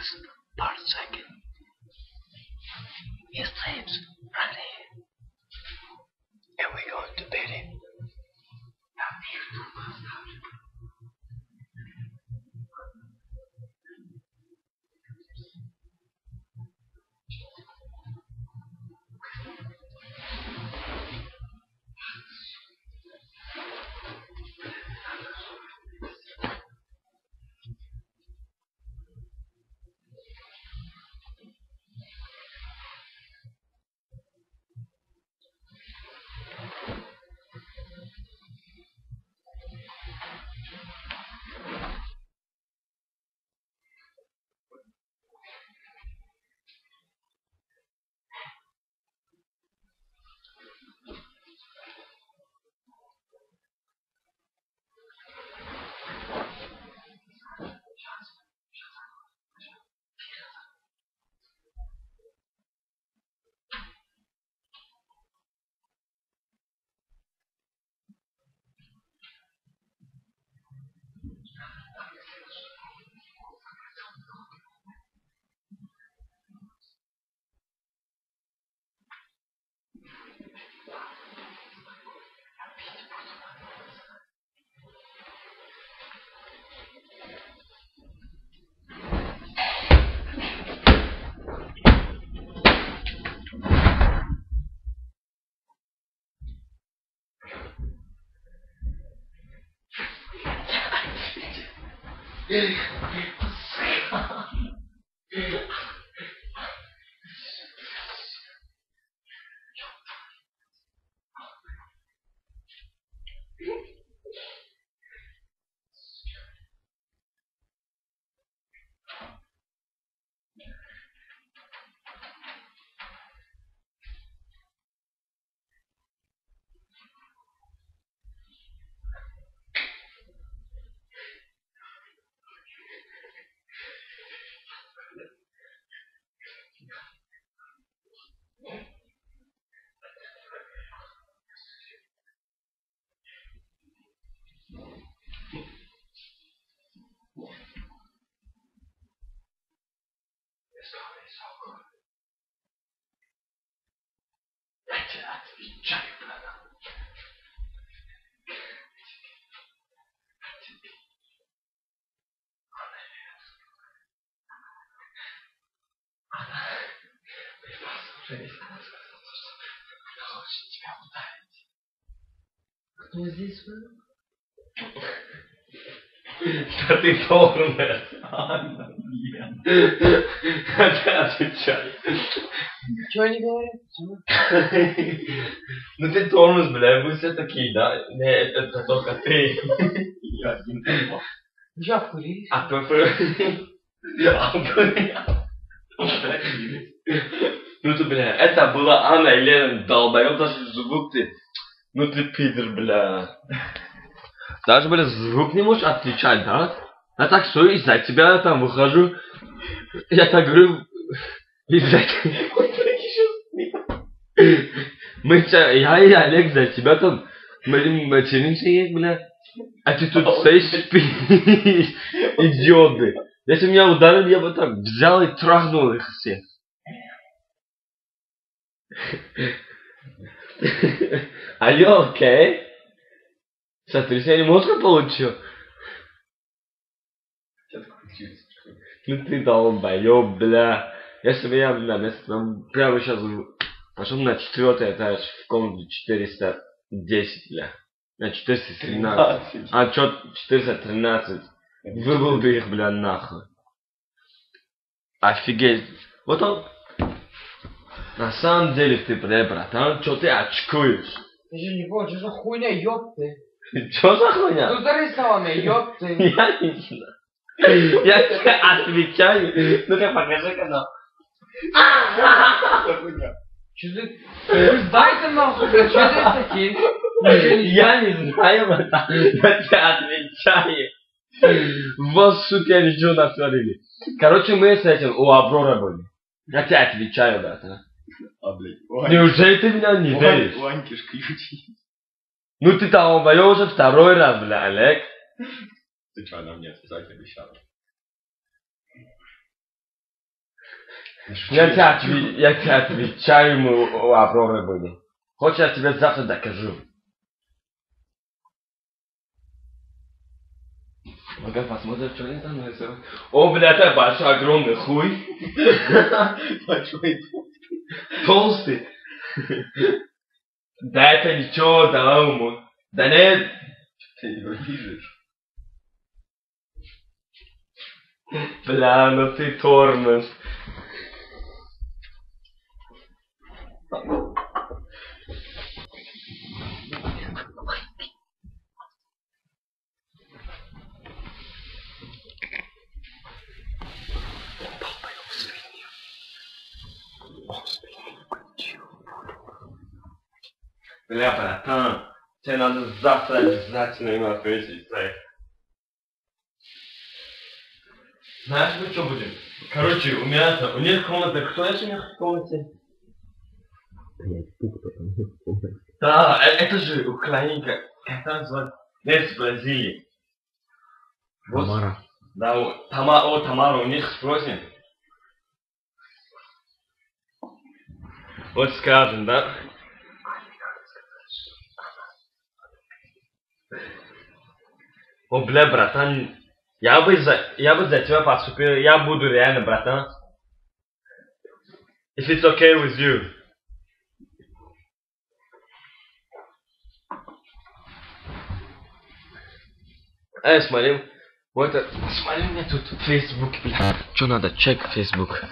just per second. He sleeps right here. And we're going to beat him. Кто здесь был? Да ты тормоз, Анна, блин. Ты отвечай. Чего они говорят? Ну ты тормоз, бля, вы все такие, да? Не, это только ты. Я один. Я вкурились. А ты... Ну ты, бля, это была Анна и Лена, долбоёб, даже звук ты. Ну ты пидор, бля. Даже, бля, звук не можешь отличать, да? Я так все из-за тебя там выхожу. Я так говорю, из-за тебя. Я и Олег за тебя там материмся, бля. А ты тут стоишь, спишь, идиоты. Если меня ударили, я бы так взял и трахнул их всех. Are you okay? Сотрясение мозга получил? Ну ты долбоёб, бля. Если бы я на место, прямо сейчас пошел на 4-й этаж в комнату 410, бля. На 413. А чё 413? Выбыл бы их, бля, нахуй. Офигеть. Вот он. На самом деле ты, бля, братан, чё ты очкуешь? Ты же не понял, что за хуйня, ёпты? Чё за хуйня? Ну зарисовал меня, ёпты. Я не знаю. Я тебе отвечаю. Ну-ка покажи канал. Чё ты? Вы сдайте нахуй, бля, чё ты такие? Я не знаю, братан. Я тебе отвечаю. Вас, сука, ничего натворили. Короче, мы с этим у Аврора были. Я тебе отвечаю, братан. А, блядь, Неужели ты меня не веришь? Ваньки ж ключи. Ну ты там уже второй раз, бля, Олег. Ты чё, она мне сказать обещала? Я тебе отвечаю, мы вопросы были. Хочешь, я тебе завтра докажу. Ну-ка, посмотрим, что они там нарисовали. О, бля, это большой, огромный хуй. Большой. Толстый. Да это ничего, да уму. Да нет. Ты его видишь? Бля, ну ты тормоз. Бля, братан, тебе надо завтра обязательно ему ответить за это. Знаешь, мы что будем? Короче, у них комната, кто это у них в комнате? Блять, пух потом в комнате. Да, это же украинка, как она называется? Нет, с Бразилии. Вот. Тамара. Да, вот, Тамара, у них спросим. Вот скажем, да? О, бля, братан, я бы за тебя поступил, я буду реально, братан. If it's okay with you. Смотри, вот это, смотри, у меня тут Facebook, бля. Что надо, чек Facebook.